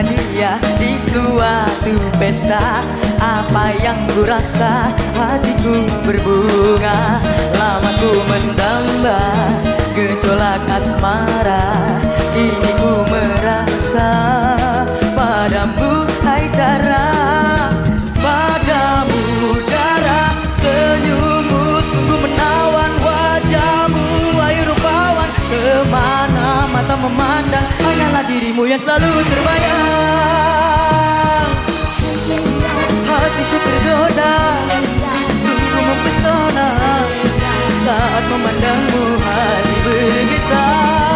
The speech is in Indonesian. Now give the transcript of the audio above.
hadiah di suatu pesta. Apa yang ku rasa, hatiku berbunga. Lama ku mendamba gejolak asmara. Kini ku merasa padamu, hai darah. Padamu darah, senyummu sungguh menawan. Wajahmu hai rupawan, kemana mata memandang, hanyalah dirimu yang selalu terbayang. Hatiku tergoda, sungguh mempesona saat memandangmu hati bergetar.